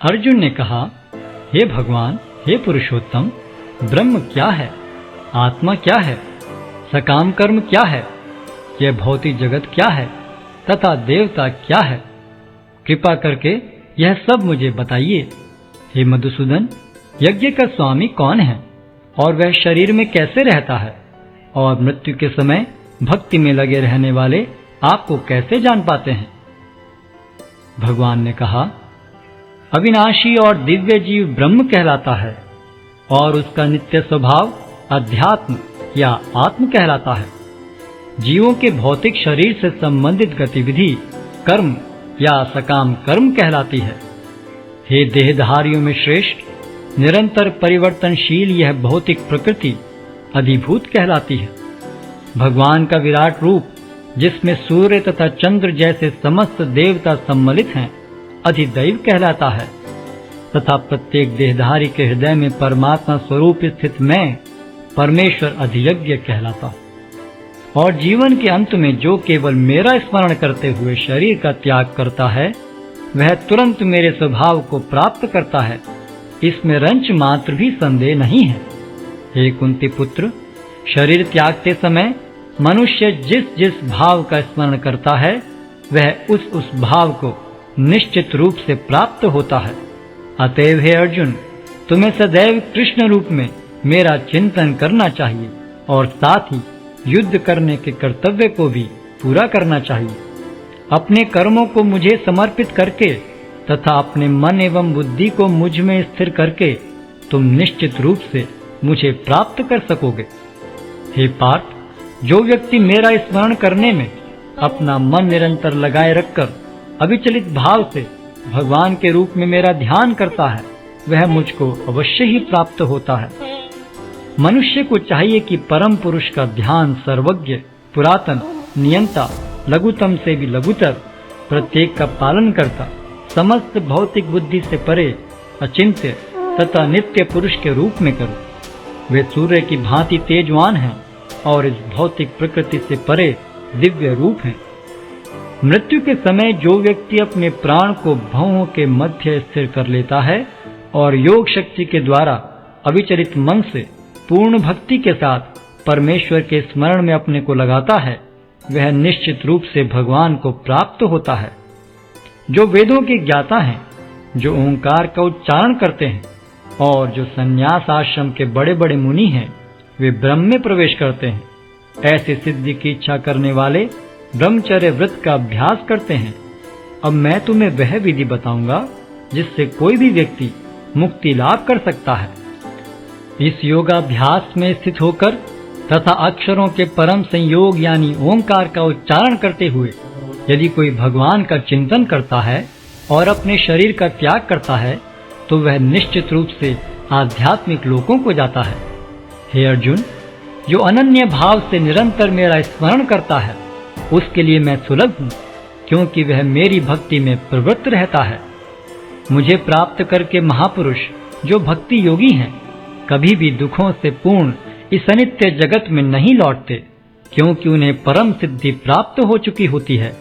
अर्जुन ने कहा, हे भगवान, हे पुरुषोत्तम, ब्रह्म क्या है, आत्मा क्या है, सकाम कर्म क्या है, यह भौतिक जगत क्या है तथा देवता क्या है? कृपा करके यह सब मुझे बताइए। हे मधुसूदन, यज्ञ का स्वामी कौन है और वह शरीर में कैसे रहता है, और मृत्यु के समय भक्ति में लगे रहने वाले आपको कैसे जान पाते हैं? भगवान ने कहा, अविनाशी और दिव्य जीव ब्रह्म कहलाता है और उसका नित्य स्वभाव अध्यात्म या आत्म कहलाता है। जीवों के भौतिक शरीर से संबंधित गतिविधि कर्म या सकाम कर्म कहलाती है। हे देहधारियों में श्रेष्ठ, निरंतर परिवर्तनशील यह भौतिक प्रकृति अधिभूत कहलाती है। भगवान का विराट रूप, जिसमें सूर्य तथा चंद्र जैसे समस्त देवता सम्मिलित हैं, अधिदैव कहलाता है तथा प्रत्येक देहधारी के हृदय में परमात्मा स्वरूप स्थित मैं परमेश्वर अधियज्ञ कहलाता हूँ। और जीवन के अंत में जो केवल मेरा स्मरण करते हुए शरीर का त्याग करता है, वह तुरंत मेरे स्वभाव को प्राप्त करता है, इसमें रंच मात्र भी संदेह नहीं है। हे कुंती पुत्र, शरीर त्यागते समय मनुष्य जिस जिस भाव का स्मरण करता है, वह उस भाव को निश्चित रूप से प्राप्त होता है। अतएव हे अर्जुन, तुम्हें सदैव कृष्ण रूप में मेरा चिंतन करना चाहिए और साथ ही युद्ध करने के कर्तव्य को भी पूरा करना चाहिए। अपने कर्मों को मुझे समर्पित करके तथा अपने मन एवं बुद्धि को मुझ में स्थिर करके तुम निश्चित रूप से मुझे प्राप्त कर सकोगे। हे पार्थ, जो व्यक्ति मेरा स्मरण करने में अपना मन निरंतर लगाए रखकर अविचलित भाव से भगवान के रूप में मेरा ध्यान करता है, वह मुझको अवश्य ही प्राप्त होता है। मनुष्य को चाहिए कि परम पुरुष का ध्यान सर्वज्ञ, पुरातन, नियंता, लघुतम से भी लघुतर, प्रत्येक का पालन करता, समस्त भौतिक बुद्धि से परे, अचिंत्य तथा नित्य पुरुष के रूप में करो। वे सूर्य की भांति तेजवान हैं और इस भौतिक प्रकृति से परे दिव्य रूप हैं। मृत्यु के समय जो व्यक्ति अपने प्राण को भवों के मध्य स्थिर कर लेता है और योग शक्ति के द्वारा अविचलित मन से पूर्ण भक्ति के साथ परमेश्वर के स्मरण में अपने को लगाता है, वह निश्चित रूप से भगवान को प्राप्त होता है। जो वेदों के ज्ञाता हैं, जो ओंकार का उच्चारण करते हैं और जो संन्यास आश्रम के बड़े बड़े मुनि हैं, वे ब्रह्म में प्रवेश करते हैं। ऐसी सिद्धि की इच्छा करने वाले ब्रह्मचर्य व्रत का अभ्यास करते हैं। अब मैं तुम्हें वह विधि बताऊंगा जिससे कोई भी व्यक्ति मुक्ति लाभ कर सकता है। इस योगाभ्यास में स्थित होकर तथा अक्षरों के परम संयोग यानी ओंकार का उच्चारण करते हुए यदि कोई भगवान का चिंतन करता है और अपने शरीर का त्याग करता है, तो वह निश्चित रूप से आध्यात्मिक लोकों को जाता है। हे अर्जुन, जो अनन्य भाव से निरंतर मेरा स्मरण करता है, उसके लिए मैं सुलभ हूँ, क्योंकि वह मेरी भक्ति में प्रवृत्त रहता है। मुझे प्राप्त करके महापुरुष जो भक्ति योगी हैं, कभी भी दुखों से पूर्ण इस अनित्य जगत में नहीं लौटते, क्योंकि उन्हें परम सिद्धि प्राप्त हो चुकी होती है।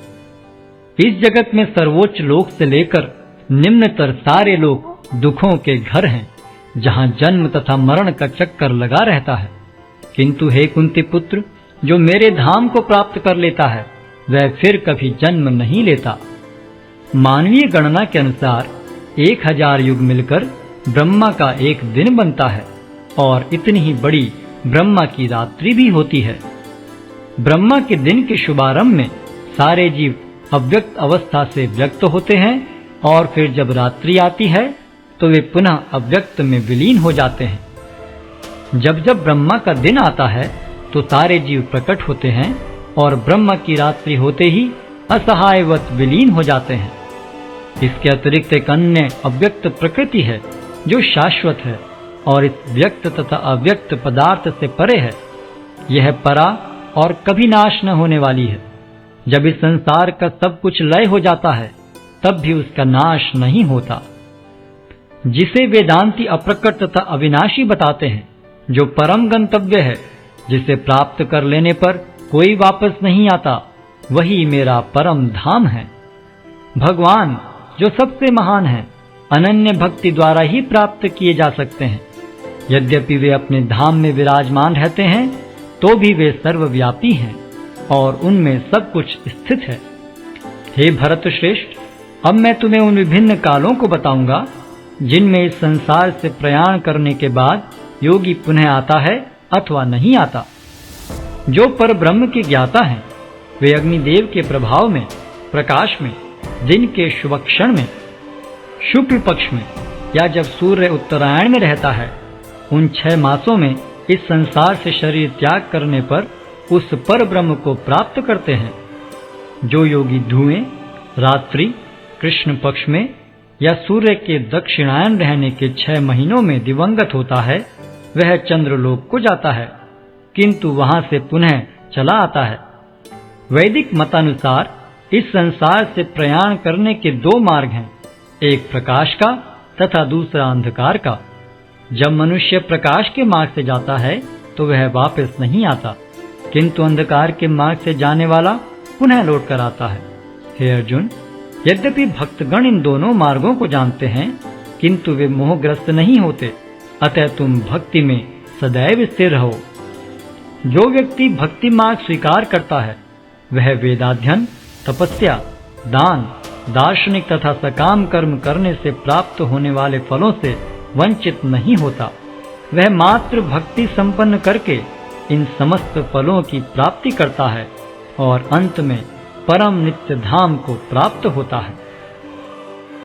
इस जगत में सर्वोच्च लोक से लेकर निम्नतर सारे लोक दुखों के घर हैं, जहाँ जन्म तथा मरण का चक्कर लगा रहता है। किंतु हे कुंती पुत्र, जो मेरे धाम को प्राप्त कर लेता है, वह फिर कभी जन्म नहीं लेता। मानवीय गणना के अनुसार 1000 युग मिलकर ब्रह्मा का एक दिन बनता है और इतनी ही बड़ी ब्रह्मा की रात्रि भी होती है। ब्रह्मा के दिन के शुभारंभ में सारे जीव अव्यक्त अवस्था से व्यक्त होते हैं और फिर जब रात्रि आती है तो वे पुनः अव्यक्त में विलीन हो जाते हैं। जब जब ब्रह्मा का दिन आता है तो सारे जीव प्रकट होते हैं और ब्रह्मा की रात्रि होते ही असहायवत विलीन हो जाते हैं। इसके अतिरिक्त एक अन्य अव्यक्त प्रकृति है जो शाश्वत है और इस व्यक्त तथा अव्यक्त पदार्थ से परे है। यह परा और कभी नाश न होने वाली है। जब इस संसार का सब कुछ लय हो जाता है, तब भी उसका नाश नहीं होता। जिसे वेदांती अप्रकट तथा अविनाशी बताते हैं, जो परम गंतव्य है, जिसे प्राप्त कर लेने पर कोई वापस नहीं आता, वही मेरा परम धाम है। भगवान जो सबसे महान है, अनन्य भक्ति द्वारा ही प्राप्त किए जा सकते हैं। यद्यपि वे अपने धाम में विराजमान रहते हैं, तो भी वे सर्वव्यापी हैं और उनमें सब कुछ स्थित है। हे भरत श्रेष्ठ, अब मैं तुम्हें उन विभिन्न कालों को बताऊंगा जिनमें इस संसार से प्रयाण करने के बाद योगी पुनः आता है अथवा नहीं आता। जो पर ब्रह्म के ज्ञाता हैं, वे अग्निदेव के प्रभाव में, प्रकाश में, दिन के शुभ क्षण में, शुक्ल पक्ष में या जब सूर्य उत्तरायण में रहता है, उन 6 मासों में इस संसार से शरीर त्याग करने पर उस पर ब्रह्म को प्राप्त करते हैं। जो योगी धुएं, रात्रि, कृष्ण पक्ष में या सूर्य के दक्षिणायन रहने के 6 महीनों में दिवंगत होता है, वह चंद्रलोक को जाता है, किंतु वहां से पुनः चला आता है। वैदिक मतानुसार इस संसार से प्रयाण करने के 2 मार्ग हैं, एक प्रकाश का तथा दूसरा अंधकार का। जब मनुष्य प्रकाश के मार्ग से जाता है तो वह वापस नहीं आता, किंतु अंधकार के मार्ग से जाने वाला पुनः लौट कर आता है। हे अर्जुन, यद्यपि भक्तगण इन दोनों मार्गों को जानते हैं, किंतु वे मोहग्रस्त नहीं होते, अतः तुम भक्ति में सदैव स्थिर रहो। जो व्यक्ति भक्ति मार्ग स्वीकार करता है, वह वेदाध्ययन, तपस्या, दान, दार्शनिक तथा सकाम कर्म करने से प्राप्त होने वाले फलों से वंचित नहीं होता। वह मात्र भक्ति संपन्न करके इन समस्त फलों की प्राप्ति करता है और अंत में परम नित्य धाम को प्राप्त होता है।